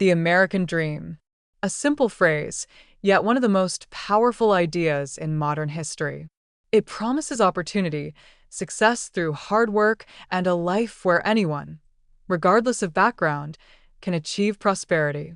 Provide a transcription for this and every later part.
The American Dream. A simple phrase, yet one of the most powerful ideas in modern history. It promises opportunity, success through hard work, and a life where anyone, regardless of background, can achieve prosperity.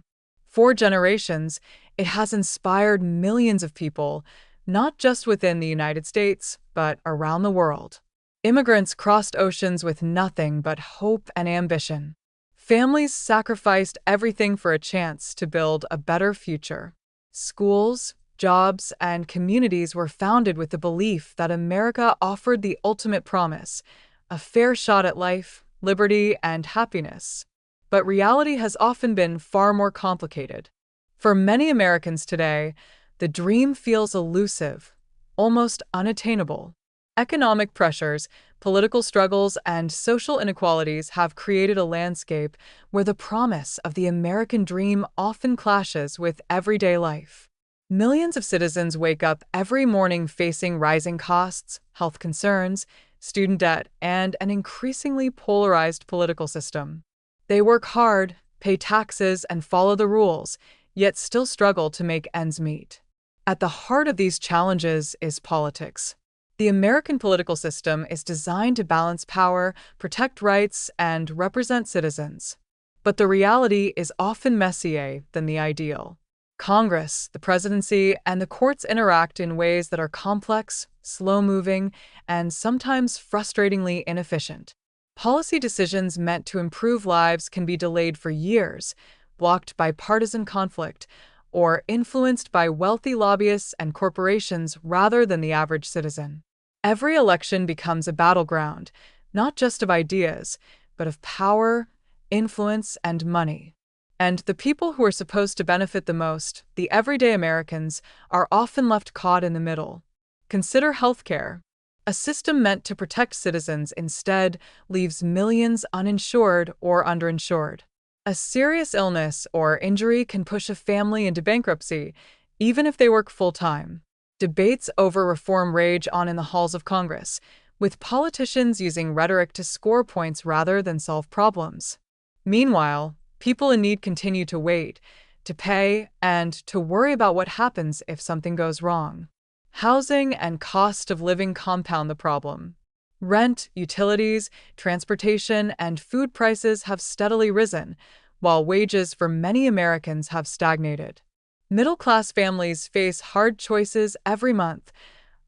For generations, it has inspired millions of people, not just within the United States, but around the world. Immigrants crossed oceans with nothing but hope and ambition. Families sacrificed everything for a chance to build a better future. Schools, jobs, and communities were founded with the belief that America offered the ultimate promise, a fair shot at life, liberty, and happiness. But reality has often been far more complicated. For many Americans today, the dream feels elusive, almost unattainable. Economic pressures, political struggles, and social inequalities have created a landscape where the promise of the American dream often clashes with everyday life. Millions of citizens wake up every morning facing rising costs, health concerns, student debt, and an increasingly polarized political system. They work hard, pay taxes, and follow the rules, yet still struggle to make ends meet. At the heart of these challenges is politics. The American political system is designed to balance power, protect rights, and represent citizens. But the reality is often messier than the ideal. Congress, the presidency, and the courts interact in ways that are complex, slow-moving, and sometimes frustratingly inefficient. Policy decisions meant to improve lives can be delayed for years, blocked by partisan conflict, or influenced by wealthy lobbyists and corporations rather than the average citizen. Every election becomes a battleground, not just of ideas, but of power, influence, and money. And the people who are supposed to benefit the most, the everyday Americans, are often left caught in the middle. Consider healthcare. A system meant to protect citizens instead leaves millions uninsured or underinsured. A serious illness or injury can push a family into bankruptcy, even if they work full-time. Debates over reform rage on in the halls of Congress, with politicians using rhetoric to score points rather than solve problems. Meanwhile, people in need continue to wait, to pay, and to worry about what happens if something goes wrong. Housing and cost of living compound the problem. Rent, utilities, transportation, and food prices have steadily risen, while wages for many Americans have stagnated. Middle-class families face hard choices every month,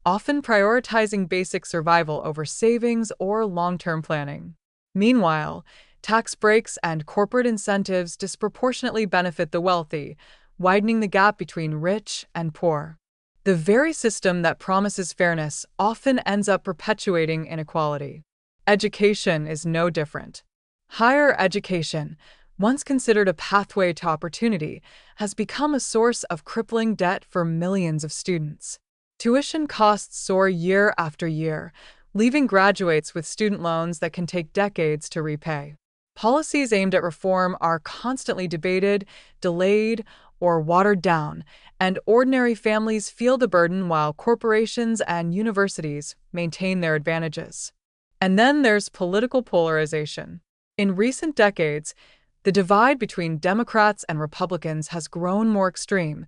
often prioritizing basic survival over savings or long-term planning. Meanwhile, tax breaks and corporate incentives disproportionately benefit the wealthy, widening the gap between rich and poor. The very system that promises fairness often ends up perpetuating inequality. Education is no different. Higher education, once considered a pathway to opportunity, has become a source of crippling debt for millions of students. Tuition costs soar year after year, leaving graduates with student loans that can take decades to repay. Policies aimed at reform are constantly debated, delayed, or watered down, and ordinary families feel the burden while corporations and universities maintain their advantages. And then there's political polarization. In recent decades, the divide between Democrats and Republicans has grown more extreme,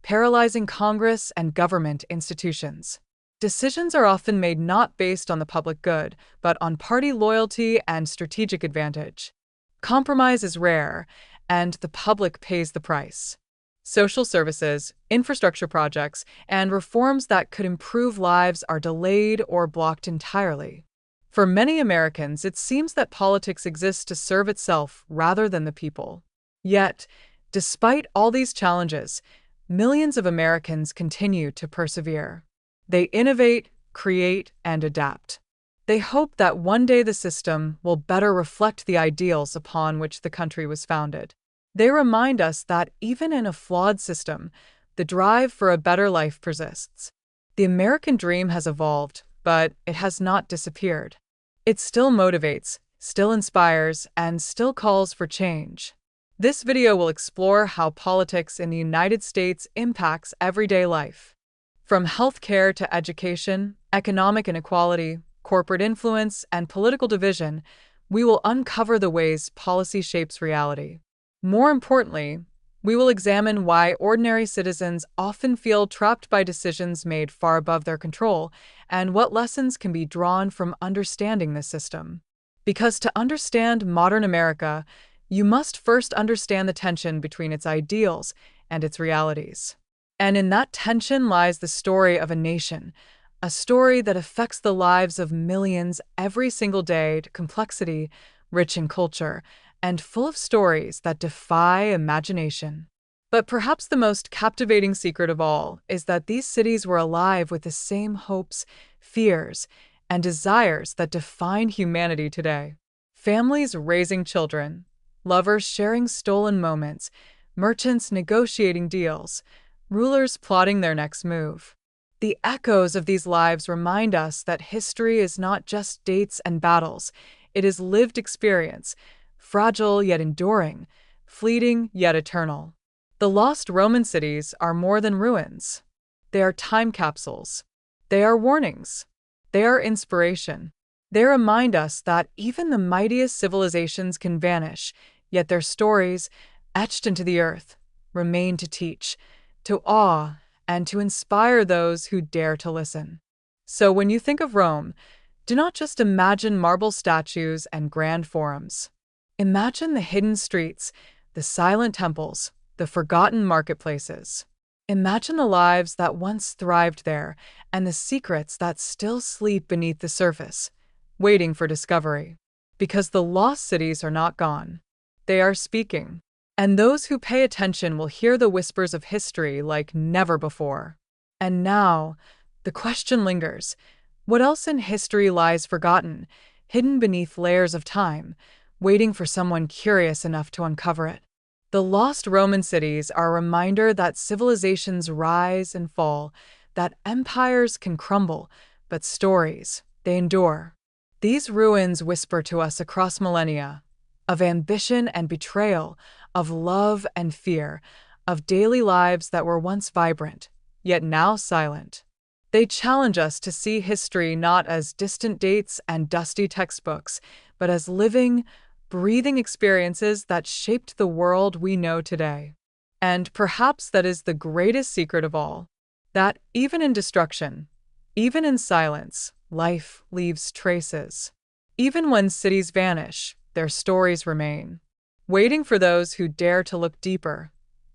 paralyzing Congress and government institutions. Decisions are often made not based on the public good, but on party loyalty and strategic advantage. Compromise is rare, and the public pays the price. Social services, infrastructure projects, and reforms that could improve lives are delayed or blocked entirely. For many Americans, it seems that politics exists to serve itself rather than the people. Yet, despite all these challenges, millions of Americans continue to persevere. They innovate, create, and adapt. They hope that one day the system will better reflect the ideals upon which the country was founded. They remind us that even in a flawed system, the drive for a better life persists. The American dream has evolved, but it has not disappeared. It still motivates, still inspires, and still calls for change. This video will explore how politics in the United States impacts everyday life. From healthcare to education, economic inequality, corporate influence, and political division, we will uncover the ways policy shapes reality. More importantly, we will examine why ordinary citizens often feel trapped by decisions made far above their control and what lessons can be drawn from understanding this system. Because to understand modern America, you must first understand the tension between its ideals and its realities. And in that tension lies the story of a nation, a story that affects the lives of millions every single day to complexity, rich in culture, and full of stories that defy imagination. But perhaps the most captivating secret of all is that these cities were alive with the same hopes, fears, and desires that define humanity today. Families raising children, lovers sharing stolen moments, merchants negotiating deals, rulers plotting their next move. The echoes of these lives remind us that history is not just dates and battles, it is lived experience, fragile yet enduring, fleeting yet eternal. The lost Roman cities are more than ruins. They are time capsules. They are warnings. They are inspiration. They remind us that even the mightiest civilizations can vanish, yet their stories, etched into the earth, remain to teach, to awe, and to inspire those who dare to listen. So when you think of Rome, do not just imagine marble statues and grand forums. Imagine the hidden streets, the silent temples, the forgotten marketplaces. Imagine the lives that once thrived there and the secrets that still sleep beneath the surface, waiting for discovery. Because the lost cities are not gone. They are speaking. And those who pay attention will hear the whispers of history like never before. And now, the question lingers. What else in history lies forgotten, hidden beneath layers of time, waiting for someone curious enough to uncover it? The lost Roman cities are a reminder that civilizations rise and fall, that empires can crumble, but stories, they endure. These ruins whisper to us across millennia, of ambition and betrayal, of love and fear, of daily lives that were once vibrant, yet now silent. They challenge us to see history not as distant dates and dusty textbooks, but as living, breathing experiences that shaped the world we know today. And perhaps that is the greatest secret of all, that even in destruction, even in silence, life leaves traces. Even when cities vanish, their stories remain, waiting for those who dare to look deeper,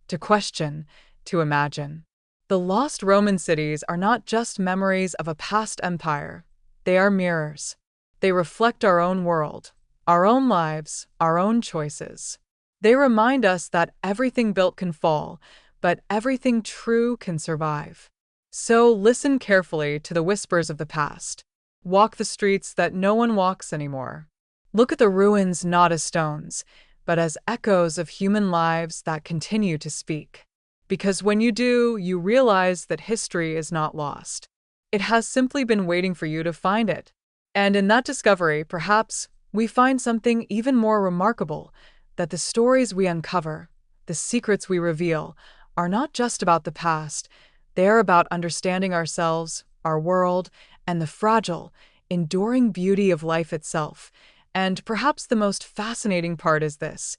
to question, to imagine. The lost Roman cities are not just memories of a past empire, they are mirrors. They reflect our own world, our own lives, our own choices. They remind us that everything built can fall, but everything true can survive. So listen carefully to the whispers of the past. Walk the streets that no one walks anymore. Look at the ruins not as stones, but as echoes of human lives that continue to speak. Because when you do, you realize that history is not lost. It has simply been waiting for you to find it. And in that discovery, perhaps, we find something even more remarkable, that the stories we uncover, the secrets we reveal, are not just about the past. They are about understanding ourselves, our world, and the fragile, enduring beauty of life itself. And perhaps the most fascinating part is this: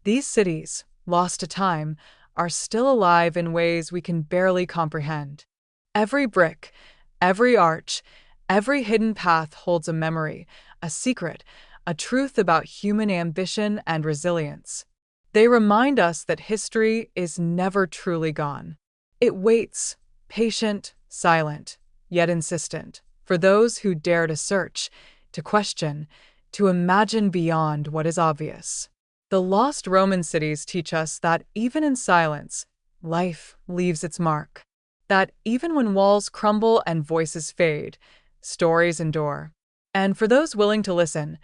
these cities, lost to time, are still alive in ways we can barely comprehend. Every brick, every arch, every hidden path holds a memory, a secret, a truth about human ambition and resilience. They remind us that history is never truly gone. It waits, patient, silent, yet insistent, for those who dare to search, to question, to imagine beyond what is obvious. The lost Roman cities teach us that even in silence, life leaves its mark. That even when walls crumble and voices fade, stories endure. And for those willing to listen,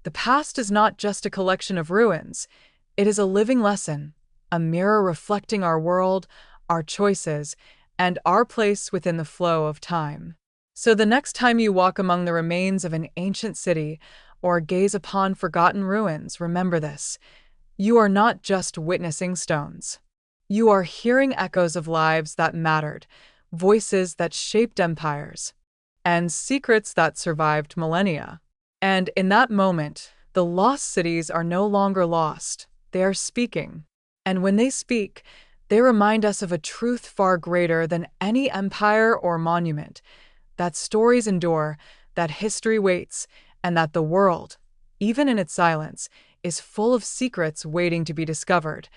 the past is not just a collection of ruins. It is a living lesson, a mirror reflecting our world, our choices, and our place within the flow of time. So the next time you walk among the remains of an ancient city or gaze upon forgotten ruins, remember this: you are not just witnessing stones. You are hearing echoes of lives that mattered, voices that shaped empires, and secrets that survived millennia. And in that moment, the lost cities are no longer lost. They are speaking. And when they speak, they remind us of a truth far greater than any empire or monument, that stories endure, that history waits, and that the world, even in its silence, is full of secrets waiting to be discovered.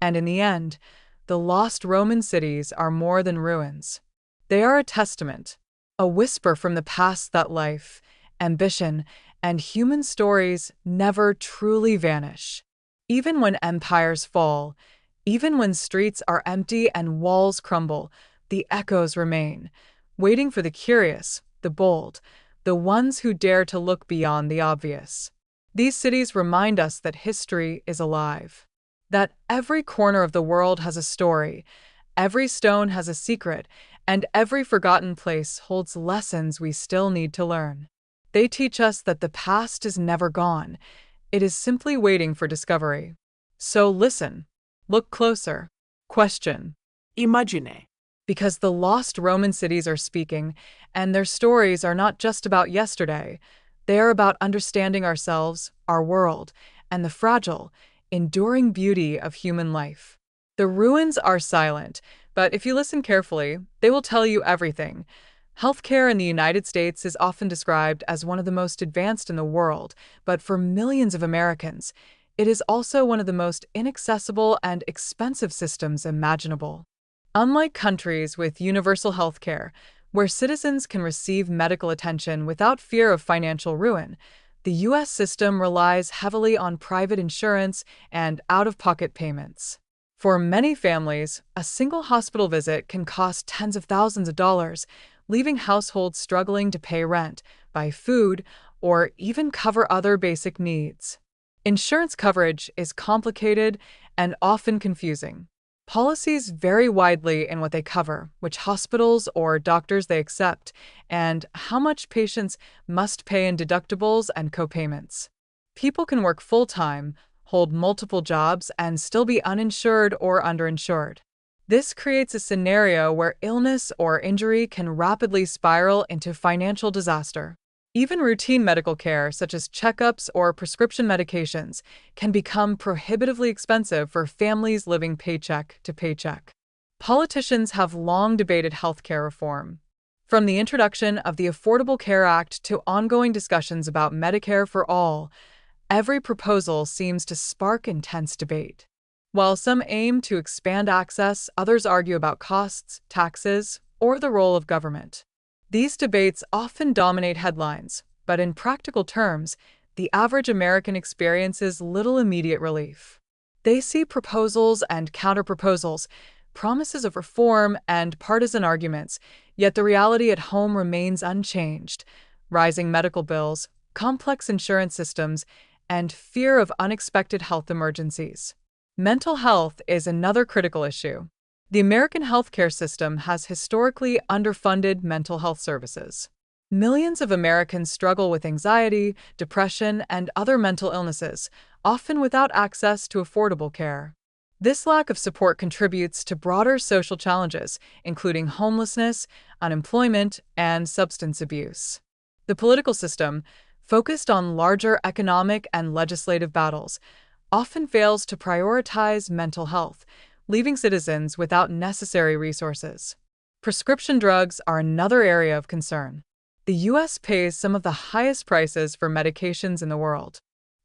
And in the end, the lost Roman cities are more than ruins. They are a testament, a whisper from the past that life, ambition, and human stories never truly vanish. Even when empires fall, even when streets are empty and walls crumble, the echoes remain, waiting for the curious, the bold, the ones who dare to look beyond the obvious. These cities remind us that history is alive, that every corner of the world has a story, every stone has a secret, and every forgotten place holds lessons we still need to learn. They teach us that the past is never gone, it is simply waiting for discovery. So listen, look closer, question, Imagine. because the lost Roman cities are speaking, and their stories are not just about yesterday. They are about understanding ourselves, our world, and the fragile, enduring beauty of human life. The ruins are silent, but if you listen carefully, they will tell you everything. Healthcare in the United States is often described as one of the most advanced in the world, but for millions of Americans, it is also one of the most inaccessible and expensive systems imaginable. Unlike countries with universal healthcare, where citizens can receive medical attention without fear of financial ruin, the U.S. system relies heavily on private insurance and out-of-pocket payments. For many families, a single hospital visit can cost tens of thousands of dollars, leaving households struggling to pay rent, buy food, or even cover other basic needs. Insurance coverage is complicated and often confusing. Policies vary widely in what they cover, which hospitals or doctors they accept, and how much patients must pay in deductibles and copayments. People can work full-time, hold multiple jobs, and still be uninsured or underinsured. This creates a scenario where illness or injury can rapidly spiral into financial disaster. Even routine medical care, such as checkups or prescription medications, can become prohibitively expensive for families living paycheck to paycheck. Politicians have long debated healthcare reform. From the introduction of the Affordable Care Act to ongoing discussions about Medicare for all, every proposal seems to spark intense debate. While some aim to expand access, others argue about costs, taxes, or the role of government. These debates often dominate headlines, but in practical terms, the average American experiences little immediate relief. They see proposals and counterproposals, promises of reform and partisan arguments, yet the reality at home remains unchanged: rising medical bills, complex insurance systems, and fear of unexpected health emergencies. Mental health is another critical issue. The American healthcare system has historically underfunded mental health services. Millions of Americans struggle with anxiety, depression, and other mental illnesses, often without access to affordable care. This lack of support contributes to broader social challenges, including homelessness, unemployment, and substance abuse. The political system, focused on larger economic and legislative battles, often fails to prioritize mental health, leaving citizens without necessary resources. Prescription drugs are another area of concern. The U.S. pays some of the highest prices for medications in the world.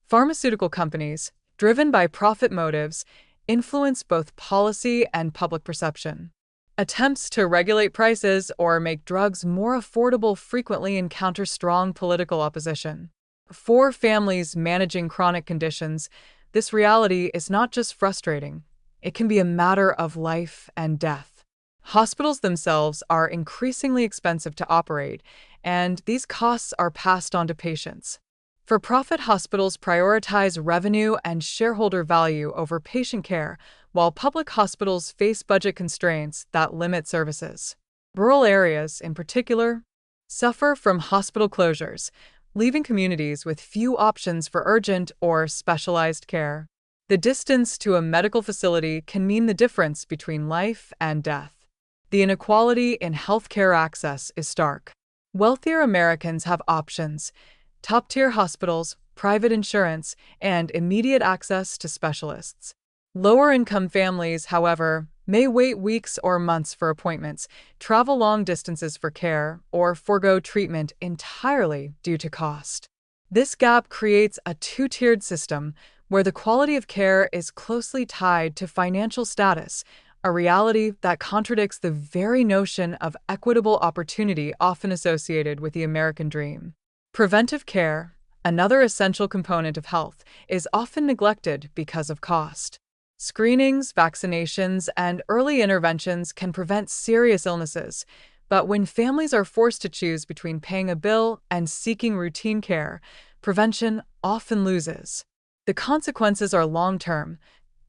Pharmaceutical companies, driven by profit motives, influence both policy and public perception. Attempts to regulate prices or make drugs more affordable frequently encounter strong political opposition. For families managing chronic conditions, this reality is not just frustrating. It can be a matter of life and death. Hospitals themselves are increasingly expensive to operate, and these costs are passed on to patients. For-profit hospitals prioritize revenue and shareholder value over patient care, while public hospitals face budget constraints that limit services. Rural areas, in particular, suffer from hospital closures, leaving communities with few options for urgent or specialized care. The distance to a medical facility can mean the difference between life and death. The inequality in healthcare access is stark. Wealthier Americans have options: top-tier hospitals, private insurance, and immediate access to specialists. Lower-income families, however, may wait weeks or months for appointments, travel long distances for care, or forego treatment entirely due to cost. This gap creates a two-tiered system where the quality of care is closely tied to financial status, a reality that contradicts the very notion of equitable opportunity often associated with the American dream. Preventive care, another essential component of health, is often neglected because of cost. Screenings, vaccinations, and early interventions can prevent serious illnesses, but when families are forced to choose between paying a bill and seeking routine care, prevention often loses. The consequences are long-term.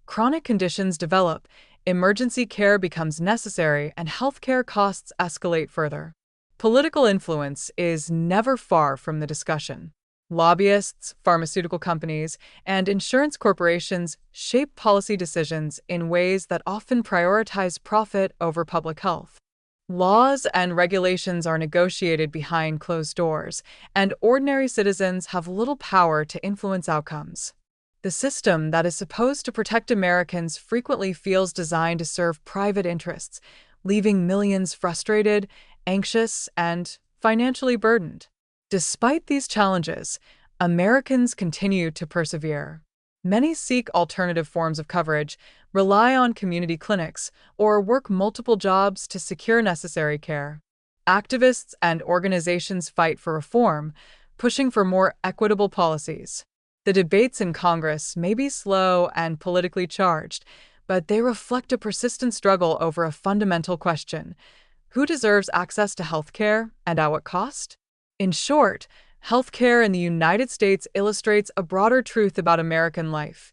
Chronic conditions develop, emergency care becomes necessary, and healthcare costs escalate further. Political influence is never far from the discussion. Lobbyists, pharmaceutical companies, and insurance corporations shape policy decisions in ways that often prioritize profit over public health. Laws and regulations are negotiated behind closed doors, and ordinary citizens have little power to influence outcomes. The system that is supposed to protect Americans frequently feels designed to serve private interests, leaving millions frustrated, anxious, and financially burdened. Despite these challenges, Americans continue to persevere. Many seek alternative forms of coverage, rely on community clinics, or work multiple jobs to secure necessary care. Activists and organizations fight for reform, pushing for more equitable policies. The debates in Congress may be slow and politically charged, but they reflect a persistent struggle over a fundamental question: who deserves access to health care and at what cost? In short, healthcare in the United States illustrates a broader truth about American life.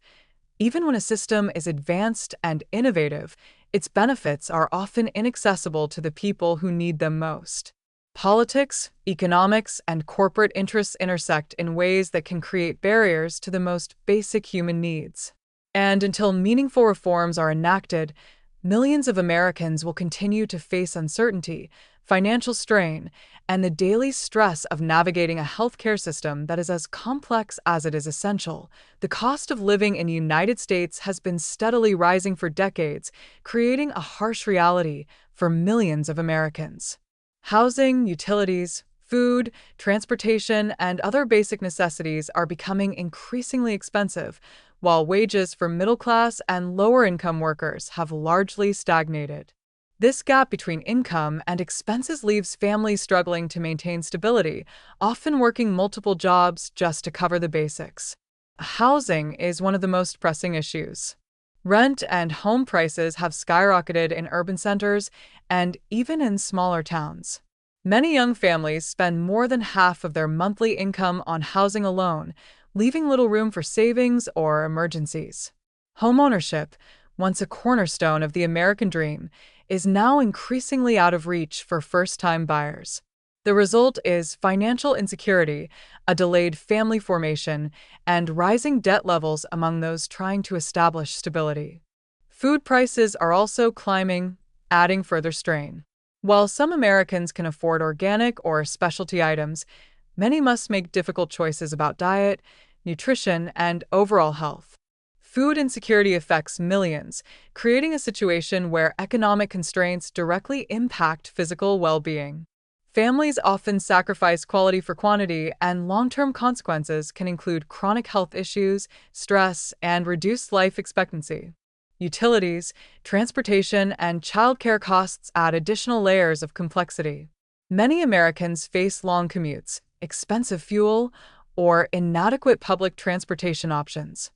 Even when a system is advanced and innovative, its benefits are often inaccessible to the people who need them most. Politics, economics, and corporate interests intersect in ways that can create barriers to the most basic human needs. And until meaningful reforms are enacted, millions of Americans will continue to face uncertainty, financial strain, and the daily stress of navigating a healthcare system that is as complex as it is essential. The cost of living in the United States has been steadily rising for decades, creating a harsh reality for millions of Americans. Housing, utilities, food, transportation, and other basic necessities are becoming increasingly expensive, while wages for middle-class and lower-income workers have largely stagnated. This gap between income and expenses leaves families struggling to maintain stability, often working multiple jobs just to cover the basics. Housing is one of the most pressing issues. Rent and home prices have skyrocketed in urban centers and even in smaller towns. Many young families spend more than half of their monthly income on housing alone, leaving little room for savings or emergencies. Homeownership, once a cornerstone of the American dream, is now increasingly out of reach for first-time buyers. The result is financial insecurity, a delayed family formation, and rising debt levels among those trying to establish stability. Food prices are also climbing, adding further strain. While some Americans can afford organic or specialty items, many must make difficult choices about diet, nutrition, and overall health. Food insecurity affects millions, creating a situation where economic constraints directly impact physical well-being. Families often sacrifice quality for quantity, and long-term consequences can include chronic health issues, stress, and reduced life expectancy. Utilities, transportation, and childcare costs add additional layers of complexity. Many Americans face long commutes, expensive fuel, or inadequate public transportation options.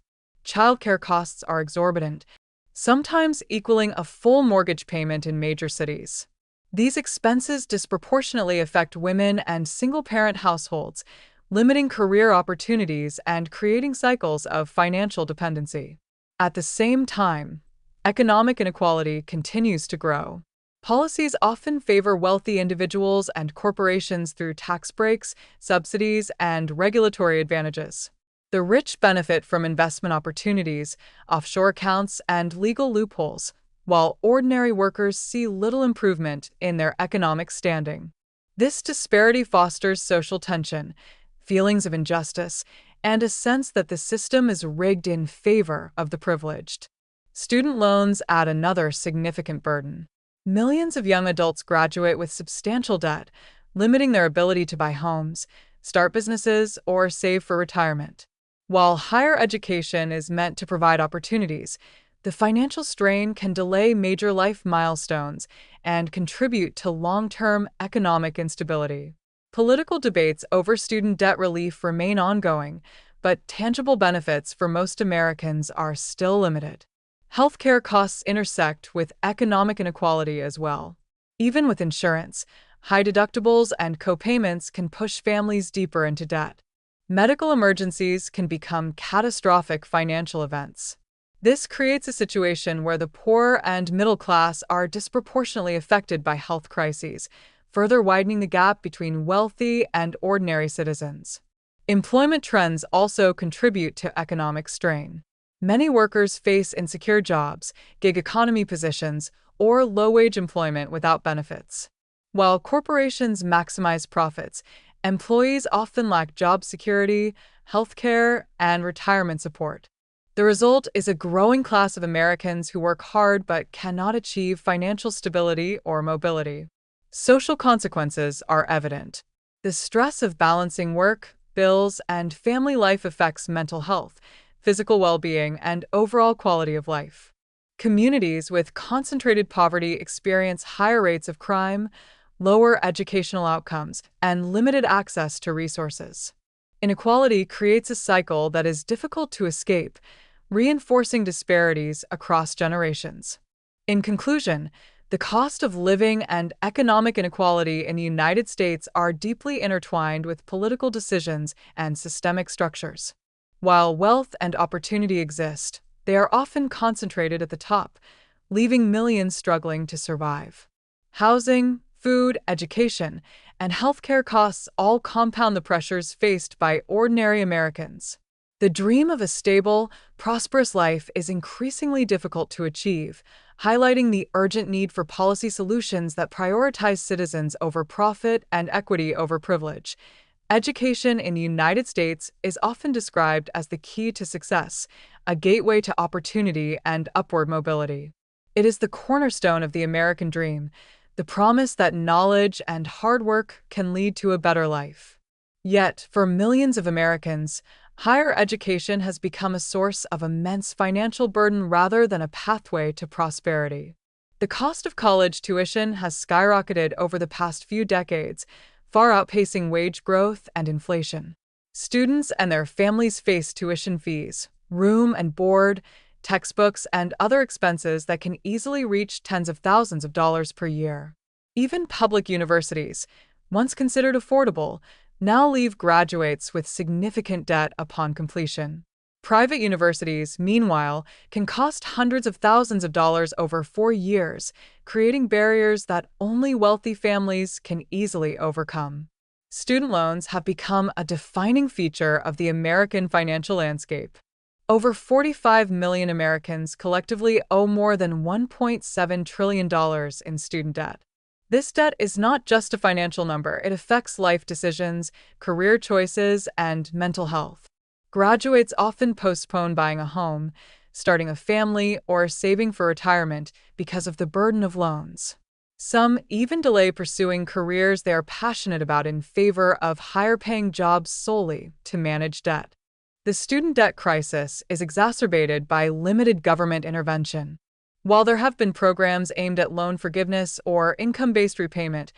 Childcare costs are exorbitant, sometimes equaling a full mortgage payment in major cities. These expenses disproportionately affect women and single-parent households, limiting career opportunities and creating cycles of financial dependency. At the same time, economic inequality continues to grow. Policies often favor wealthy individuals and corporations through tax breaks, subsidies, and regulatory advantages. The rich benefit from investment opportunities, offshore accounts, and legal loopholes, while ordinary workers see little improvement in their economic standing. This disparity fosters social tension, feelings of injustice, and a sense that the system is rigged in favor of the privileged. Student loans add another significant burden. Millions of young adults graduate with substantial debt, limiting their ability to buy homes, start businesses, or save for retirement. While higher education is meant to provide opportunities, the financial strain can delay major life milestones and contribute to long-term economic instability. Political debates over student debt relief remain ongoing, but tangible benefits for most Americans are still limited. Healthcare costs intersect with economic inequality as well. Even with insurance, high deductibles and copayments can push families deeper into debt. Medical emergencies can become catastrophic financial events. This creates a situation where the poor and middle class are disproportionately affected by health crises, further widening the gap between wealthy and ordinary citizens. Employment trends also contribute to economic strain. Many workers face insecure jobs, gig economy positions, or low-wage employment without benefits. While corporations maximize profits, employees often lack job security, healthcare, and retirement support. The result is a growing class of Americans who work hard but cannot achieve financial stability or mobility. Social consequences are evident. The stress of balancing work, bills, and family life affects mental health, physical well-being, and overall quality of life. Communities with concentrated poverty experience higher rates of crime, lower educational outcomes, and limited access to resources. Inequality creates a cycle that is difficult to escape, reinforcing disparities across generations. In conclusion, the cost of living and economic inequality in the United States are deeply intertwined with political decisions and systemic structures. While wealth and opportunity exist, they are often concentrated at the top, leaving millions struggling to survive. Housing, food, education, and healthcare costs all compound the pressures faced by ordinary Americans. The dream of a stable, prosperous life is increasingly difficult to achieve, highlighting the urgent need for policy solutions that prioritize citizens over profit and equity over privilege. Education in the United States is often described as the key to success, a gateway to opportunity and upward mobility. It is the cornerstone of the American dream, the promise that knowledge and hard work can lead to a better life. Yet, for millions of Americans, higher education has become a source of immense financial burden rather than a pathway to prosperity. The cost of college tuition has skyrocketed over the past few decades, far outpacing wage growth and inflation. Students and their families face tuition fees, room and board, textbooks, and other expenses that can easily reach tens of thousands of dollars per year. Even public universities, once considered affordable, now leave graduates with significant debt upon completion. Private universities, meanwhile, can cost hundreds of thousands of dollars over 4 years, creating barriers that only wealthy families can easily overcome. Student loans have become a defining feature of the American financial landscape. Over 45 million Americans collectively owe more than $1.7 trillion in student debt. This debt is not just a financial number, it affects life decisions, career choices, and mental health. Graduates often postpone buying a home, starting a family, or saving for retirement because of the burden of loans. Some even delay pursuing careers they are passionate about in favor of higher-paying jobs solely to manage debt. The student debt crisis is exacerbated by limited government intervention. While there have been programs aimed at loan forgiveness or income-based repayment,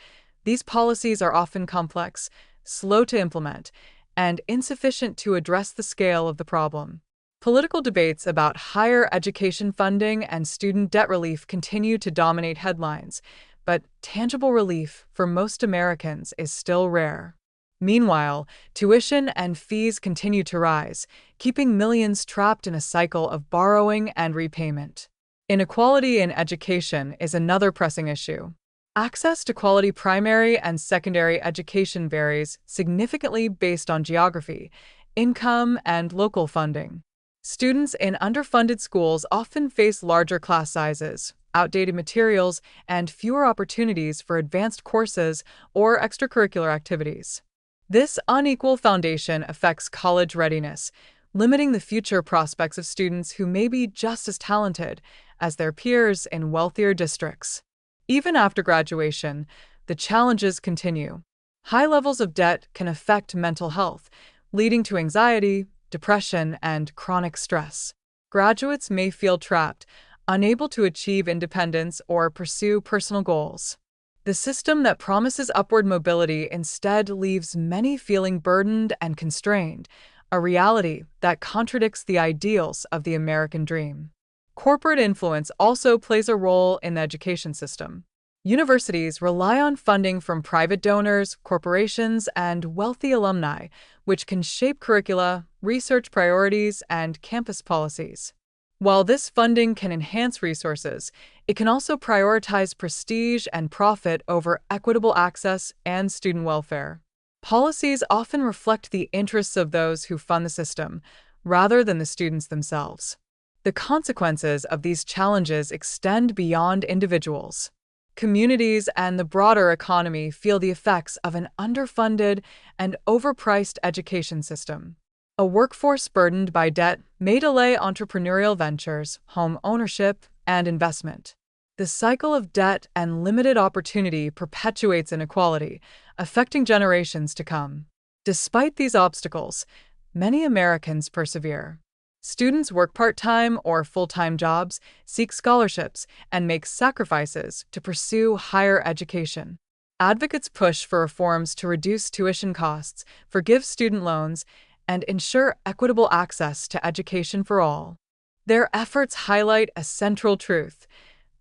these policies are often complex, slow to implement, and insufficient to address the scale of the problem. Political debates about higher education funding and student debt relief continue to dominate headlines, but tangible relief for most Americans is still rare. Meanwhile, tuition and fees continue to rise, keeping millions trapped in a cycle of borrowing and repayment. Inequality in education is another pressing issue. Access to quality primary and secondary education varies significantly based on geography, income, and local funding. Students in underfunded schools often face larger class sizes, outdated materials, and fewer opportunities for advanced courses or extracurricular activities. This unequal foundation affects college readiness, limiting the future prospects of students who may be just as talented as their peers in wealthier districts. Even after graduation, the challenges continue. High levels of debt can affect mental health, leading to anxiety, depression, and chronic stress. Graduates may feel trapped, unable to achieve independence or pursue personal goals. The system that promises upward mobility instead leaves many feeling burdened and constrained, a reality that contradicts the ideals of the American dream. Corporate influence also plays a role in the education system. Universities rely on funding from private donors, corporations, and wealthy alumni, which can shape curricula, research priorities, and campus policies. While this funding can enhance resources, it can also prioritize prestige and profit over equitable access and student welfare. Policies often reflect the interests of those who fund the system, rather than the students themselves. The consequences of these challenges extend beyond individuals. Communities and the broader economy feel the effects of an underfunded and overpriced education system. A workforce burdened by debt may delay entrepreneurial ventures, home ownership, and investment. The cycle of debt and limited opportunity perpetuates inequality, affecting generations to come. Despite these obstacles, many Americans persevere. Students work part-time or full-time jobs, seek scholarships, and make sacrifices to pursue higher education. Advocates push for reforms to reduce tuition costs, forgive student loans, and ensure equitable access to education for all. Their efforts highlight a central truth.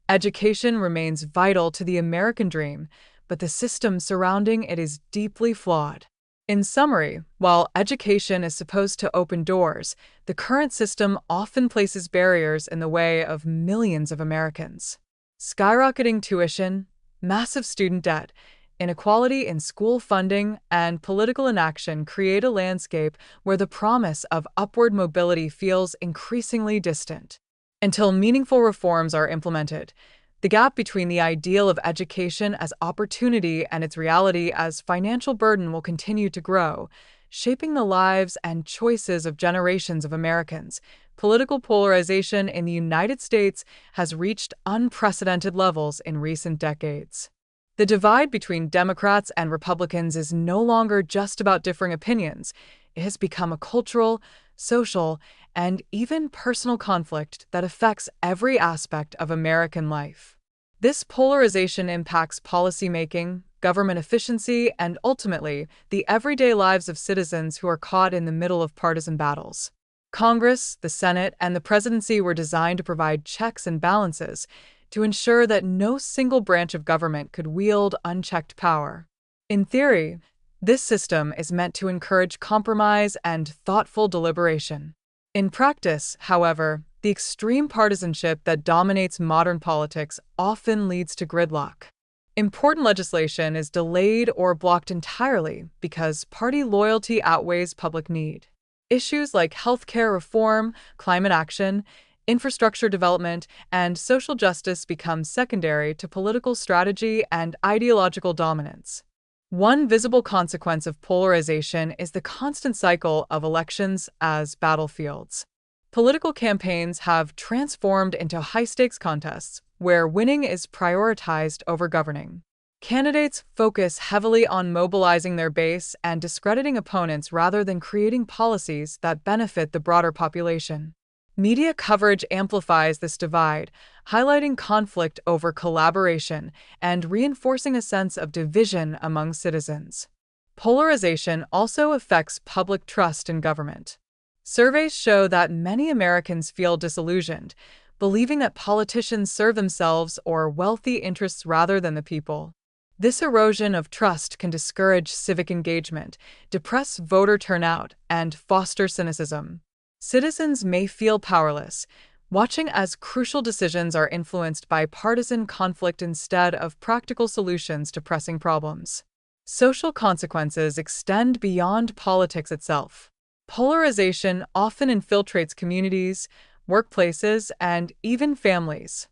Education remains vital to the American dream, but the system surrounding it is deeply flawed. In summary, while education is supposed to open doors, the current system often places barriers in the way of millions of Americans. Skyrocketing tuition, massive student debt, inequality in school funding, and political inaction create a landscape where the promise of upward mobility feels increasingly distant. Until meaningful reforms are implemented, the gap between the ideal of education as opportunity and its reality as financial burden will continue to grow, shaping the lives and choices of generations of Americans. Political polarization in the United States has reached unprecedented levels in recent decades. The divide between Democrats and Republicans is no longer just about differing opinions. It has become a cultural, social, and even personal conflict that affects every aspect of American life. This polarization impacts policymaking, government efficiency, and ultimately, the everyday lives of citizens who are caught in the middle of partisan battles. Congress, the Senate, and the presidency were designed to provide checks and balances to ensure that no single branch of government could wield unchecked power. In theory, this system is meant to encourage compromise and thoughtful deliberation. In practice, however, the extreme partisanship that dominates modern politics often leads to gridlock. Important legislation is delayed or blocked entirely because party loyalty outweighs public need. Issues like healthcare reform, climate action, infrastructure development, and social justice become secondary to political strategy and ideological dominance. One visible consequence of polarization is the constant cycle of elections as battlefields. Political campaigns have transformed into high-stakes contests where winning is prioritized over governing. Candidates focus heavily on mobilizing their base and discrediting opponents rather than creating policies that benefit the broader population. Media coverage amplifies this divide, highlighting conflict over collaboration and reinforcing a sense of division among citizens. Polarization also affects public trust in government. Surveys show that many Americans feel disillusioned, believing that politicians serve themselves or wealthy interests rather than the people. This erosion of trust can discourage civic engagement, depress voter turnout, and foster cynicism. Citizens may feel powerless, watching as crucial decisions are influenced by partisan conflict instead of practical solutions to pressing problems. Social consequences extend beyond politics itself. Polarization often infiltrates communities, workplaces, and even families.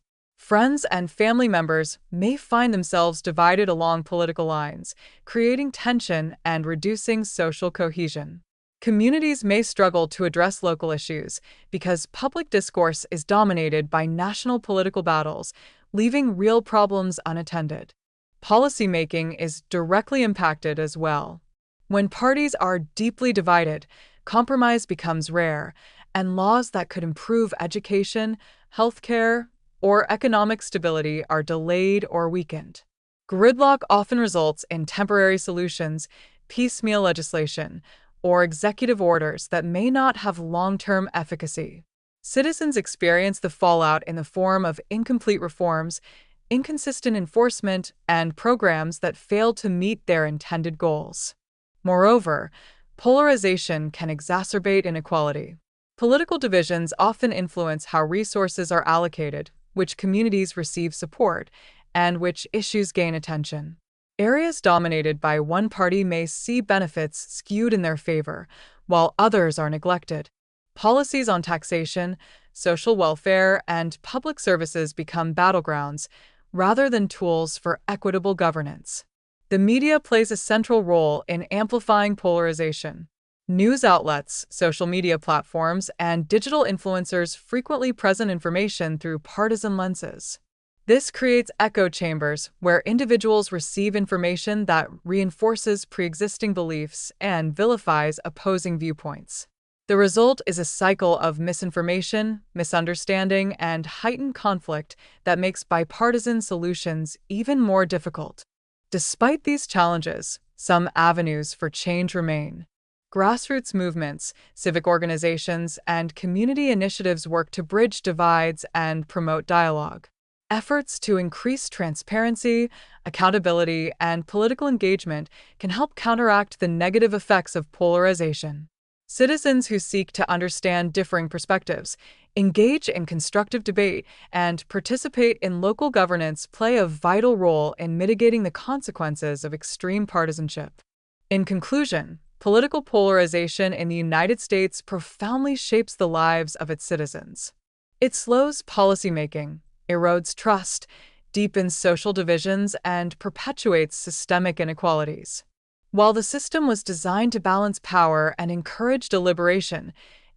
Friends and family members may find themselves divided along political lines, creating tension and reducing social cohesion. Communities may struggle to address local issues because public discourse is dominated by national political battles, leaving real problems unattended. Policymaking is directly impacted as well. When parties are deeply divided, compromise becomes rare, and laws that could improve education, healthcare, or economic stability are delayed or weakened. Gridlock often results in temporary solutions, piecemeal legislation, or executive orders that may not have long-term efficacy. Citizens experience the fallout in the form of incomplete reforms, inconsistent enforcement, and programs that fail to meet their intended goals. Moreover, polarization can exacerbate inequality. Political divisions often influence how resources are allocated, which communities receive support, and which issues gain attention. Areas dominated by one party may see benefits skewed in their favor, while others are neglected. Policies on taxation, social welfare, and public services become battlegrounds rather than tools for equitable governance. The media plays a central role in amplifying polarization. News outlets, social media platforms, and digital influencers frequently present information through partisan lenses. This creates echo chambers where individuals receive information that reinforces pre-existing beliefs and vilifies opposing viewpoints. The result is a cycle of misinformation, misunderstanding, and heightened conflict that makes bipartisan solutions even more difficult. Despite these challenges, some avenues for change remain. Grassroots movements, civic organizations, and community initiatives work to bridge divides and promote dialogue. Efforts to increase transparency, accountability, and political engagement can help counteract the negative effects of polarization. Citizens who seek to understand differing perspectives, engage in constructive debate, and participate in local governance play a vital role in mitigating the consequences of extreme partisanship. In conclusion, political polarization in the United States profoundly shapes the lives of its citizens. It slows policymaking, erodes trust, deepens social divisions, and perpetuates systemic inequalities. While the system was designed to balance power and encourage deliberation,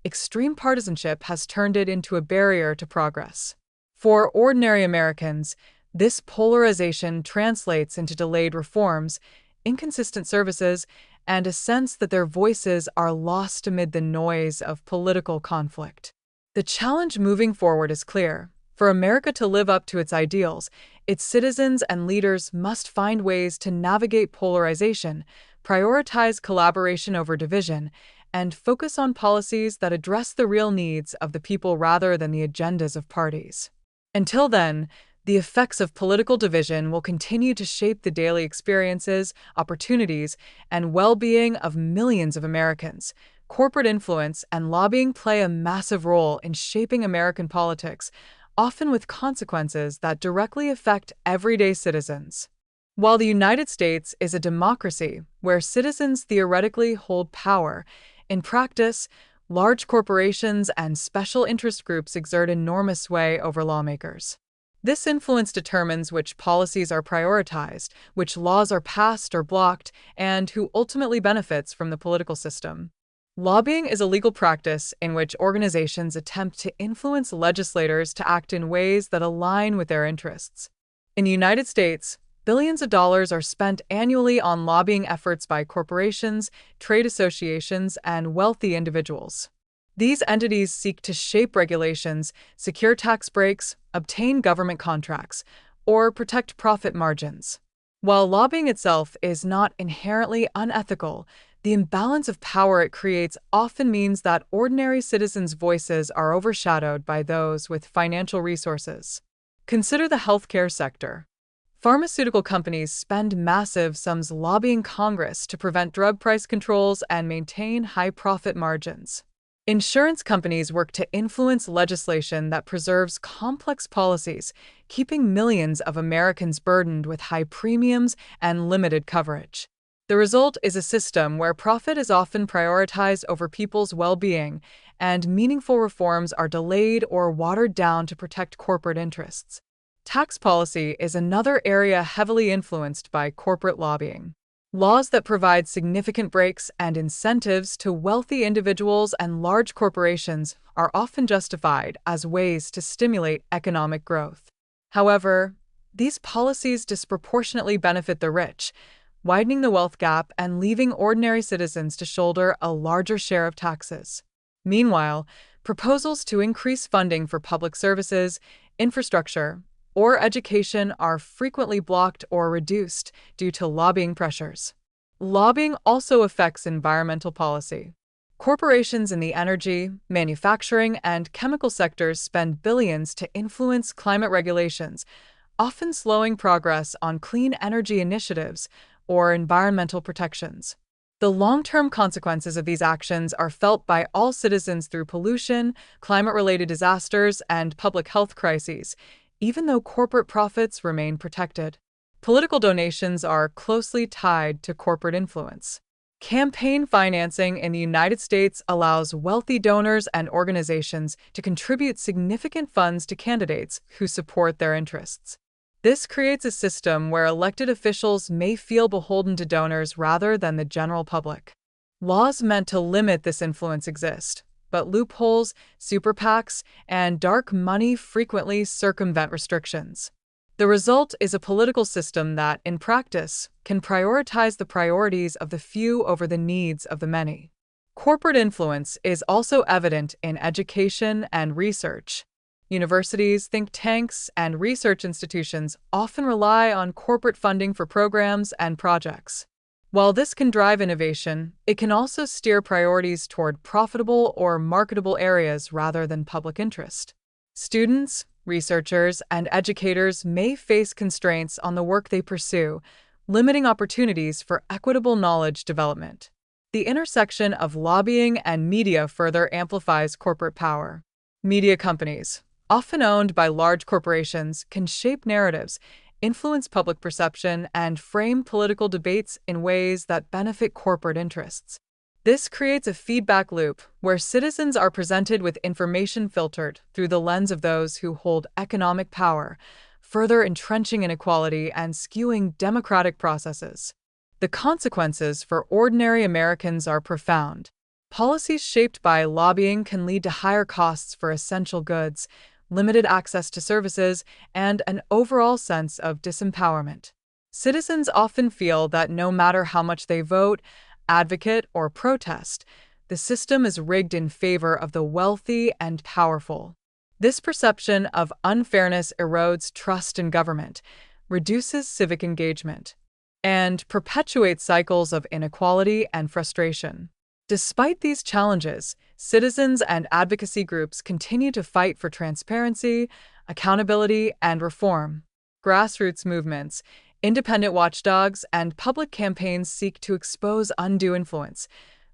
extreme partisanship has turned it into a barrier to progress. For ordinary Americans, this polarization translates into delayed reforms, inconsistent services, and a sense that their voices are lost amid the noise of political conflict. The challenge moving forward is clear. For America to live up to its ideals, its citizens and leaders must find ways to navigate polarization, prioritize collaboration over division, and focus on policies that address the real needs of the people rather than the agendas of parties. Until then, the effects of political division will continue to shape the daily experiences, opportunities, and well-being of millions of Americans. Corporate influence and lobbying play a massive role in shaping American politics, often with consequences that directly affect everyday citizens. While the United States is a democracy where citizens theoretically hold power, in practice, large corporations and special interest groups exert enormous sway over lawmakers. This influence determines which policies are prioritized, which laws are passed or blocked, and who ultimately benefits from the political system. Lobbying is a legal practice in which organizations attempt to influence legislators to act in ways that align with their interests. In the United States, billions of dollars are spent annually on lobbying efforts by corporations, trade associations, and wealthy individuals. These entities seek to shape regulations, secure tax breaks, obtain government contracts, or protect profit margins. While lobbying itself is not inherently unethical, the imbalance of power it creates often means that ordinary citizens' voices are overshadowed by those with financial resources. Consider the healthcare sector. Pharmaceutical companies spend massive sums lobbying Congress to prevent drug price controls and maintain high profit margins. Insurance companies work to influence legislation that preserves complex policies, keeping millions of Americans burdened with high premiums and limited coverage. The result is a system where profit is often prioritized over people's well-being, and meaningful reforms are delayed or watered down to protect corporate interests. Tax policy is another area heavily influenced by corporate lobbying. Laws that provide significant breaks and incentives to wealthy individuals and large corporations are often justified as ways to stimulate economic growth. However, these policies disproportionately benefit the rich, widening the wealth gap and leaving ordinary citizens to shoulder a larger share of taxes. Meanwhile, proposals to increase funding for public services, infrastructure, or education are frequently blocked or reduced due to lobbying pressures. Lobbying also affects environmental policy. Corporations in the energy, manufacturing, and chemical sectors spend billions to influence climate regulations, often slowing progress on clean energy initiatives or environmental protections. The long-term consequences of these actions are felt by all citizens through pollution, climate-related disasters, and public health crises, even though corporate profits remain protected. Political donations are closely tied to corporate influence. Campaign financing in the United States allows wealthy donors and organizations to contribute significant funds to candidates who support their interests. This creates a system where elected officials may feel beholden to donors rather than the general public. Laws meant to limit this influence exist, but loopholes, super PACs, and dark money frequently circumvent restrictions. The result is a political system that, in practice, can prioritize the priorities of the few over the needs of the many. Corporate influence is also evident in education and research. Universities, think tanks, and research institutions often rely on corporate funding for programs and projects. While this can drive innovation, it can also steer priorities toward profitable or marketable areas rather than public interest. Students, researchers, and educators may face constraints on the work they pursue, limiting opportunities for equitable knowledge development. The intersection of lobbying and media further amplifies corporate power. Media companies, often owned by large corporations, can shape narratives, influence public perception, and frame political debates in ways that benefit corporate interests. This creates a feedback loop where citizens are presented with information filtered through the lens of those who hold economic power, further entrenching inequality and skewing democratic processes. The consequences for ordinary Americans are profound. Policies shaped by lobbying can lead to higher costs for essential goods, limited access to services, and an overall sense of disempowerment. Citizens often feel that no matter how much they vote, advocate, or protest, the system is rigged in favor of the wealthy and powerful. This perception of unfairness erodes trust in government, reduces civic engagement, and perpetuates cycles of inequality and frustration. Despite these challenges, citizens and advocacy groups continue to fight for transparency, accountability, and reform. Grassroots movements, independent watchdogs, and public campaigns seek to expose undue influence,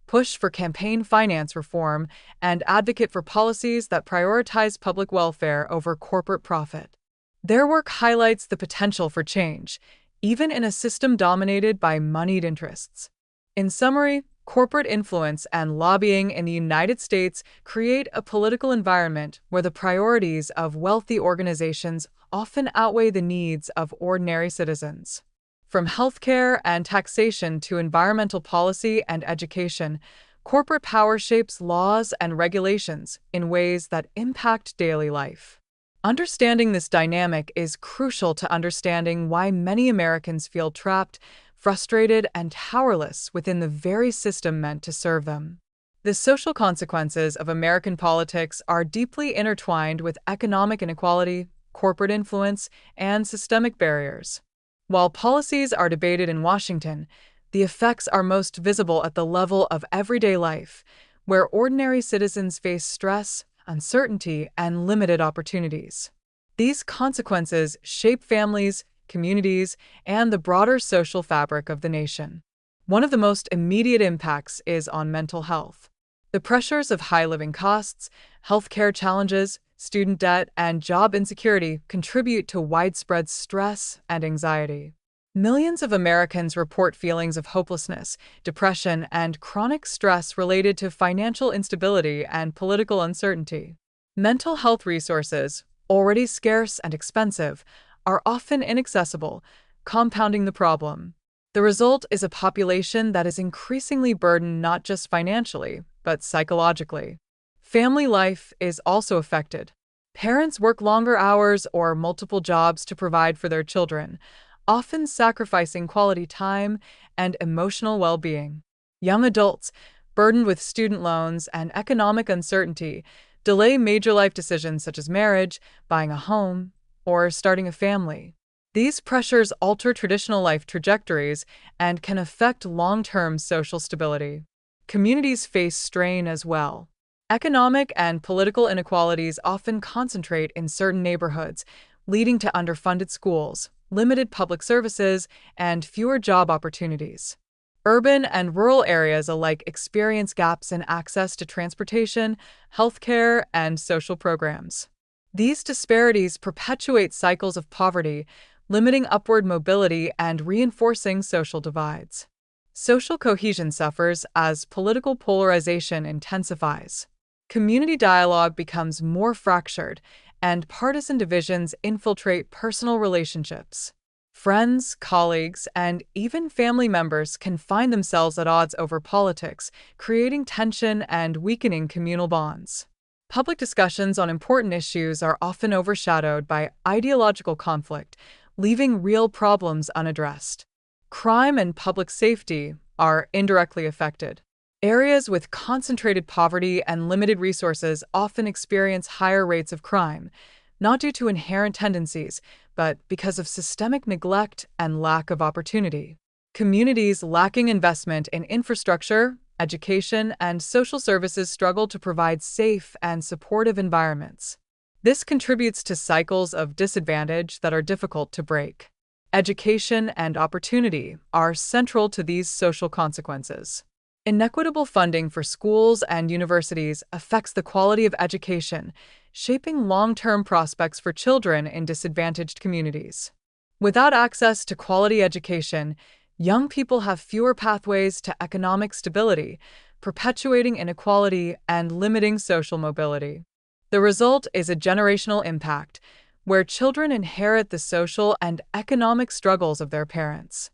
push for campaign finance reform, and advocate for policies that prioritize public welfare over corporate profit. Their work highlights the potential for change, even in a system dominated by moneyed interests. In summary, corporate influence and lobbying in the United States create a political environment where the priorities of wealthy organizations often outweigh the needs of ordinary citizens. From healthcare and taxation to environmental policy and education, corporate power shapes laws and regulations in ways that impact daily life. Understanding this dynamic is crucial to understanding why many Americans feel trapped, frustrated, and powerless within the very system meant to serve them. The social consequences of American politics are deeply intertwined with economic inequality, corporate influence, and systemic barriers. While policies are debated in Washington, the effects are most visible at the level of everyday life, where ordinary citizens face stress, uncertainty, and limited opportunities. These consequences shape families, communities, and the broader social fabric of the nation. One of the most immediate impacts is on mental health. The pressures of high living costs, healthcare challenges, student debt, and job insecurity contribute to widespread stress and anxiety. Millions of Americans report feelings of hopelessness, depression, and chronic stress related to financial instability and political uncertainty. Mental health resources, already scarce and expensive, are often inaccessible, compounding the problem. The result is a population that is increasingly burdened not just financially, but psychologically. Family life is also affected. Parents work longer hours or multiple jobs to provide for their children, often sacrificing quality time and emotional well-being. Young adults, burdened with student loans and economic uncertainty, delay major life decisions such as marriage, buying a home, or starting a family. These pressures alter traditional life trajectories and can affect long-term social stability. Communities face strain as well. Economic and political inequalities often concentrate in certain neighborhoods, leading to underfunded schools, limited public services, and fewer job opportunities. Urban and rural areas alike experience gaps in access to transportation, healthcare, and social programs. These disparities perpetuate cycles of poverty, limiting upward mobility and reinforcing social divides. Social cohesion suffers as political polarization intensifies. Community dialogue becomes more fractured, and partisan divisions infiltrate personal relationships. Friends, colleagues, and even family members can find themselves at odds over politics, creating tension and weakening communal bonds. Public discussions on important issues are often overshadowed by ideological conflict, leaving real problems unaddressed. Crime and public safety are indirectly affected. Areas with concentrated poverty and limited resources often experience higher rates of crime, not due to inherent tendencies, but because of systemic neglect and lack of opportunity. Communities lacking investment in infrastructure, education, and social services struggle to provide safe and supportive environments. This contributes to cycles of disadvantage that are difficult to break. Education and opportunity are central to these social consequences. Inequitable funding for schools and universities affects the quality of education, shaping long-term prospects for children in disadvantaged communities. Without access to quality education, young people have fewer pathways to economic stability, perpetuating inequality and limiting social mobility. The result is a generational impact, where children inherit the social and economic struggles of their parents.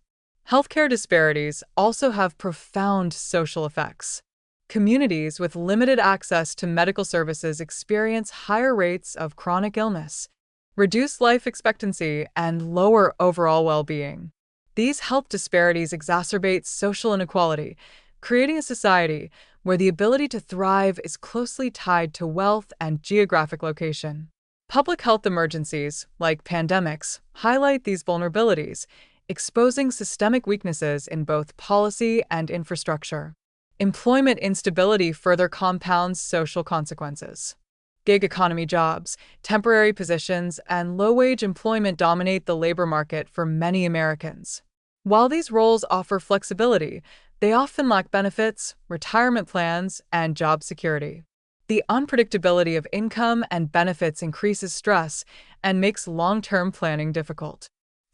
Healthcare disparities also have profound social effects. Communities with limited access to medical services experience higher rates of chronic illness, reduced life expectancy, and lower overall well-being. These health disparities exacerbate social inequality, creating a society where the ability to thrive is closely tied to wealth and geographic location. Public health emergencies, like pandemics, highlight these vulnerabilities, exposing systemic weaknesses in both policy and infrastructure. Employment instability further compounds social consequences. Gig economy jobs, temporary positions, and low-wage employment dominate the labor market for many Americans. While these roles offer flexibility, they often lack benefits, retirement plans, and job security. The unpredictability of income and benefits increases stress and makes long-term planning difficult.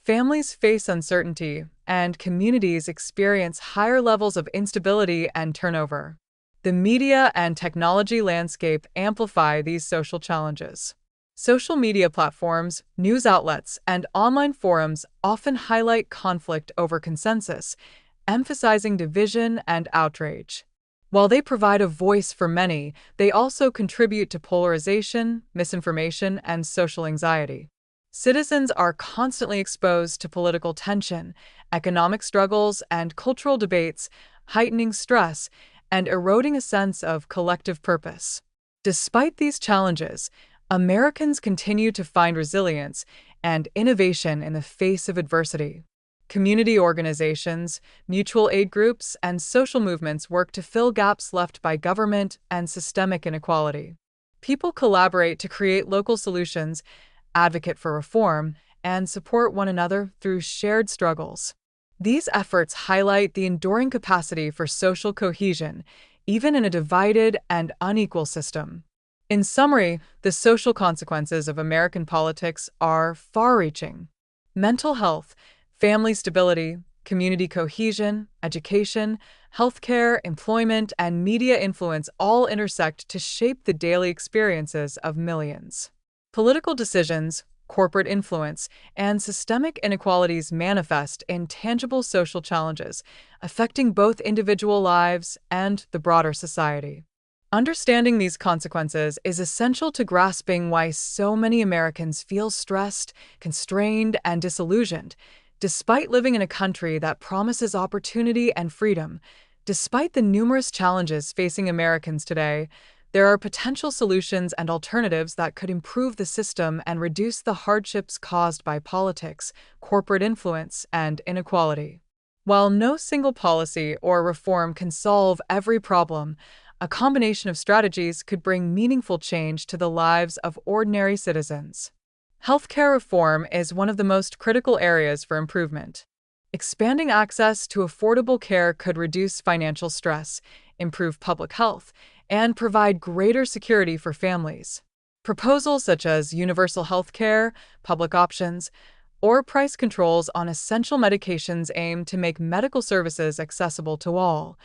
Families face uncertainty, and communities experience higher levels of instability and turnover. The media and technology landscape amplify these social challenges. Social media platforms, news outlets, and online forums often highlight conflict over consensus, emphasizing division and outrage. While they provide a voice for many, they also contribute to polarization, misinformation, and social anxiety. Citizens are constantly exposed to political tension, economic struggles, and cultural debates, heightening stress and eroding a sense of collective purpose. Despite these challenges, Americans continue to find resilience and innovation in the face of adversity. Community organizations, mutual aid groups, and social movements work to fill gaps left by government and systemic inequality. People collaborate to create local solutions, advocate for reform, and support one another through shared struggles. These efforts highlight the enduring capacity for social cohesion, even in a divided and unequal system. In summary, the social consequences of American politics are far-reaching. Mental health, family stability, community cohesion, education, healthcare, employment, and media influence all intersect to shape the daily experiences of millions. Political decisions, corporate influence, and systemic inequalities manifest in tangible social challenges, affecting both individual lives and the broader society. Understanding these consequences is essential to grasping why so many Americans feel stressed, constrained, and disillusioned, despite living in a country that promises opportunity and freedom. Despite the numerous challenges facing Americans today, there are potential solutions and alternatives that could improve the system and reduce the hardships caused by politics, corporate influence, and inequality. While no single policy or reform can solve every problem, a combination of strategies could bring meaningful change to the lives of ordinary citizens. Healthcare reform is one of the most critical areas for improvement. Expanding access to affordable care could reduce financial stress, improve public health, and provide greater security for families. Proposals such as universal health care, public options, or price controls on essential medications aim to make medical services accessible to all,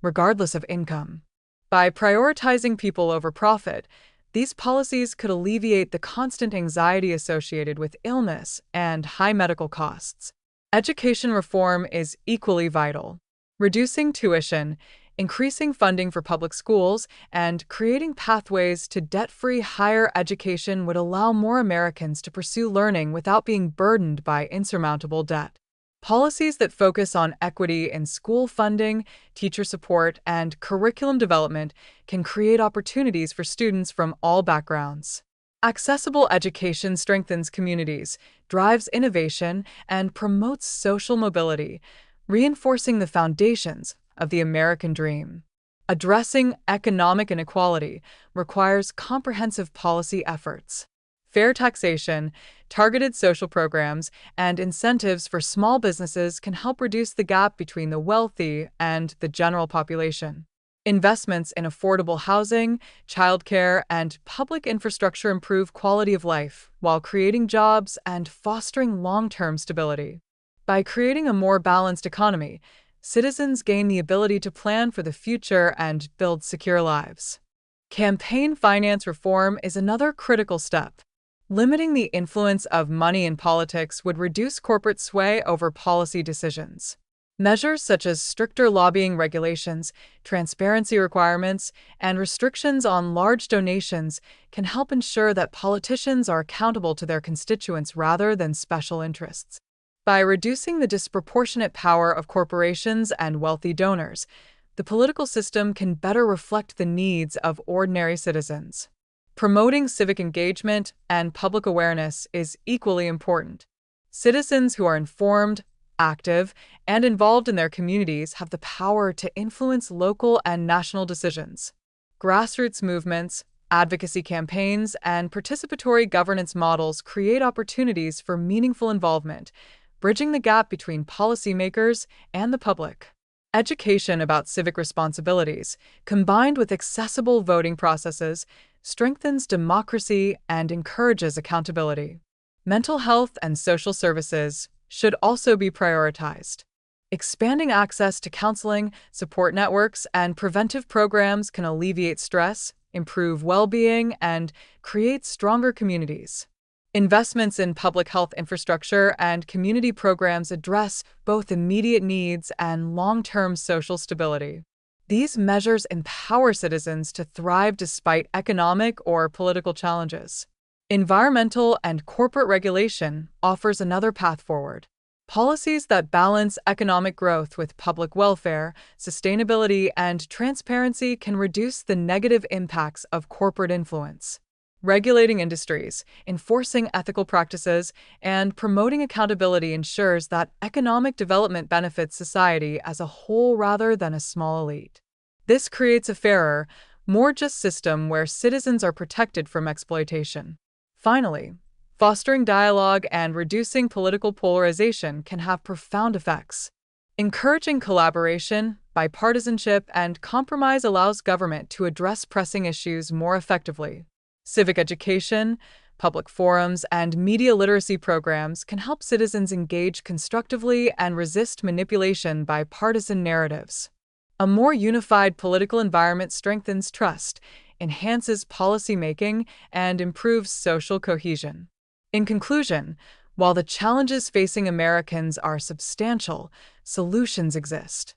regardless of income. By prioritizing people over profit, these policies could alleviate the constant anxiety associated with illness and high medical costs. Education reform is equally vital. Reducing tuition, increasing funding for public schools, and creating pathways to debt-free higher education would allow more Americans to pursue learning without being burdened by insurmountable debt. Policies that focus on equity in school funding, teacher support, and curriculum development can create opportunities for students from all backgrounds. Accessible education strengthens communities, drives innovation, and promotes social mobility, reinforcing the foundations of the American dream. Addressing economic inequality requires comprehensive policy efforts. Fair taxation, targeted social programs, and incentives for small businesses can help reduce the gap between the wealthy and the general population. Investments in affordable housing, childcare, and public infrastructure improve quality of life while creating jobs and fostering long-term stability. By creating a more balanced economy, citizens gain the ability to plan for the future and build secure lives. Campaign finance reform is another critical step. Limiting the influence of money in politics would reduce corporate sway over policy decisions. Measures such as stricter lobbying regulations, transparency requirements, and restrictions on large donations can help ensure that politicians are accountable to their constituents rather than special interests. By reducing the disproportionate power of corporations and wealthy donors, the political system can better reflect the needs of ordinary citizens. Promoting civic engagement and public awareness is equally important. Citizens who are informed, active, and involved in their communities have the power to influence local and national decisions. Grassroots movements, advocacy campaigns, and participatory governance models create opportunities for meaningful involvement, bridging the gap between policymakers and the public. Education about civic responsibilities, combined with accessible voting processes, strengthens democracy and encourages accountability. Mental health and social services should also be prioritized. Expanding access to counseling, support networks, and preventive programs can alleviate stress, improve well-being, and create stronger communities. Investments in public health infrastructure and community programs address both immediate needs and long-term social stability. These measures empower citizens to thrive despite economic or political challenges. Environmental and corporate regulation offers another path forward. Policies that balance economic growth with public welfare, sustainability, and transparency can reduce the negative impacts of corporate influence. Regulating industries, enforcing ethical practices, and promoting accountability ensures that economic development benefits society as a whole rather than a small elite. This creates a fairer, more just system where citizens are protected from exploitation. Finally, fostering dialogue and reducing political polarization can have profound effects. Encouraging collaboration, bipartisanship, and compromise allows government to address pressing issues more effectively. Civic education, public forums, and media literacy programs can help citizens engage constructively and resist manipulation by partisan narratives. A more unified political environment strengthens trust, enhances policymaking, and improves social cohesion. In conclusion, while the challenges facing Americans are substantial, solutions exist.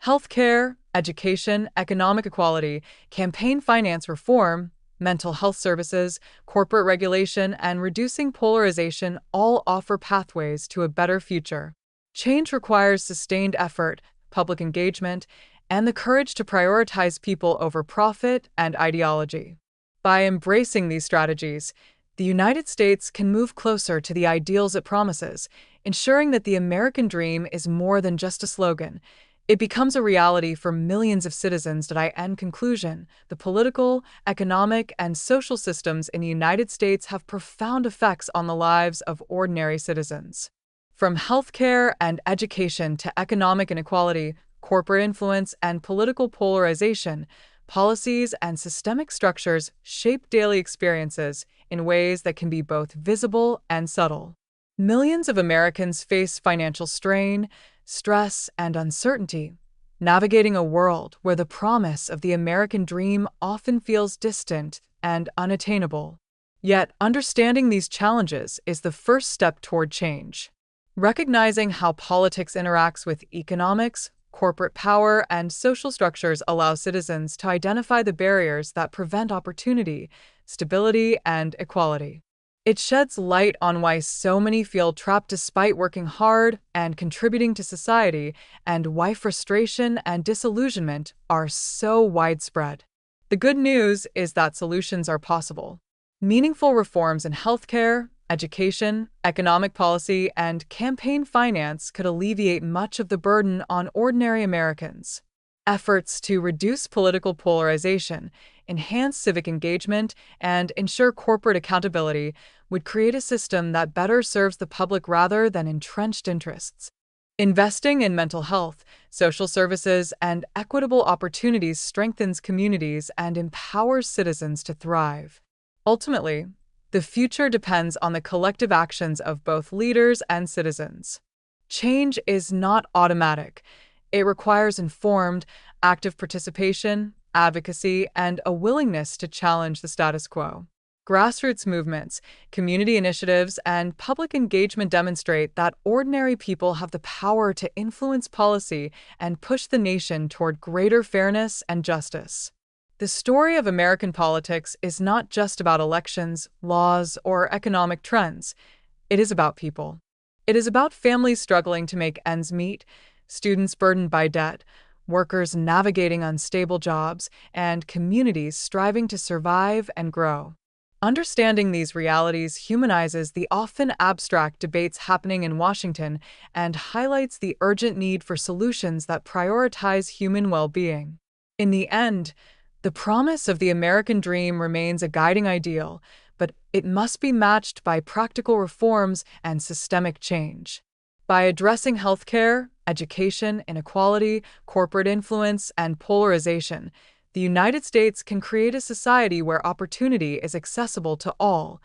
Healthcare, education, economic equality, campaign finance reform, mental health services, corporate regulation, and reducing polarization all offer pathways to a better future. Change requires sustained effort, public engagement, and the courage to prioritize people over profit and ideology. By embracing these strategies, the United States can move closer to the ideals it promises, ensuring that the American dream is more than just a slogan. It becomes a reality for millions of citizens. In conclusion, the political, economic, and social systems in the United States have profound effects on the lives of ordinary citizens. From healthcare and education to economic inequality, corporate influence, and political polarization, policies and systemic structures shape daily experiences in ways that can be both visible and subtle. Millions of Americans face financial strain, stress, and uncertainty, navigating a world where the promise of the American dream often feels distant and unattainable. Yet, understanding these challenges is the first step toward change. Recognizing how politics interacts with economics, corporate power, and social structures allows citizens to identify the barriers that prevent opportunity, stability, and equality. It sheds light on why so many feel trapped despite working hard and contributing to society, and why frustration and disillusionment are so widespread. The good news is that solutions are possible. Meaningful reforms in healthcare, education, economic policy, and campaign finance could alleviate much of the burden on ordinary Americans. Efforts to reduce political polarization, enhance civic engagement, and ensure corporate accountability would create a system that better serves the public rather than entrenched interests. Investing in mental health, social services, and equitable opportunities strengthens communities and empowers citizens to thrive. Ultimately, the future depends on the collective actions of both leaders and citizens. Change is not automatic. It requires informed, active participation, advocacy, and a willingness to challenge the status quo. Grassroots movements, community initiatives, and public engagement demonstrate that ordinary people have the power to influence policy and push the nation toward greater fairness and justice. The story of American politics is not just about elections, laws, or economic trends. It is about people. It is about families struggling to make ends meet, students burdened by debt, workers navigating unstable jobs, and communities striving to survive and grow. Understanding these realities humanizes the often abstract debates happening in Washington and highlights the urgent need for solutions that prioritize human well-being. In the end, the promise of the American dream remains a guiding ideal, but it must be matched by practical reforms and systemic change. By addressing healthcare, education, inequality, corporate influence, and polarization, the United States can create a society where opportunity is accessible to all,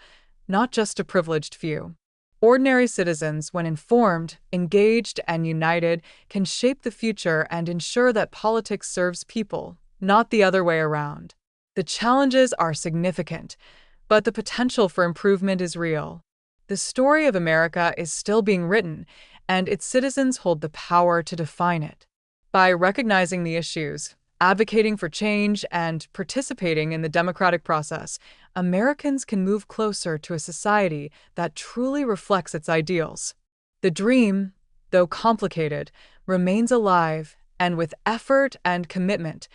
not just a privileged few. Ordinary citizens, when informed, engaged, and united, can shape the future and ensure that politics serves people, not the other way around. The challenges are significant, but the potential for improvement is real. The story of America is still being written, and its citizens hold the power to define it. By recognizing the issues, advocating for change, and participating in the democratic process, Americans can move closer to a society that truly reflects its ideals. The dream, though complicated, remains alive, and with effort and commitment,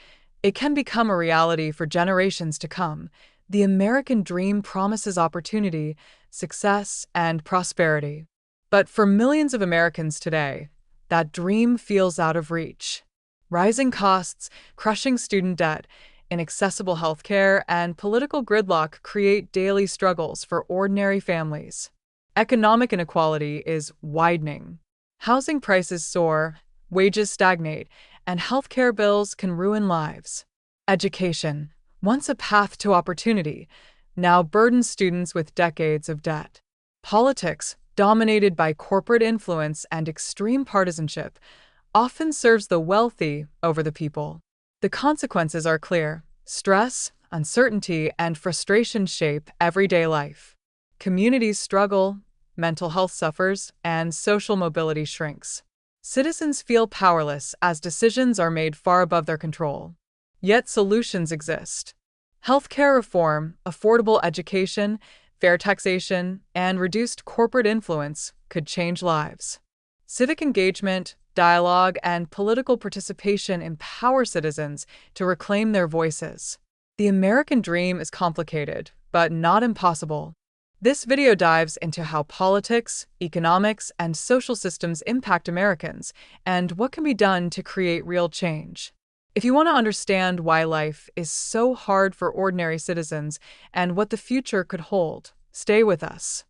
it can become a reality for generations to come. The American dream promises opportunity, success, and prosperity. But for millions of Americans today, that dream feels out of reach. Rising costs, crushing student debt, inaccessible healthcare, and political gridlock create daily struggles for ordinary families. Economic inequality is widening. Housing prices soar, wages stagnate, and healthcare bills can ruin lives. Education, once a path to opportunity, now burdens students with decades of debt. Politics, dominated by corporate influence and extreme partisanship, often serves the wealthy over the people. The consequences are clear: stress, uncertainty, and frustration shape everyday life. Communities struggle, mental health suffers, and social mobility shrinks. Citizens feel powerless as decisions are made far above their control. Yet solutions exist. Healthcare reform, affordable education, fair taxation, and reduced corporate influence could change lives. Civic engagement, dialogue, and political participation empower citizens to reclaim their voices. The American dream is complicated, but not impossible. This video dives into how politics, economics, and social systems impact Americans and what can be done to create real change. If you want to understand why life is so hard for ordinary citizens and what the future could hold, stay with us.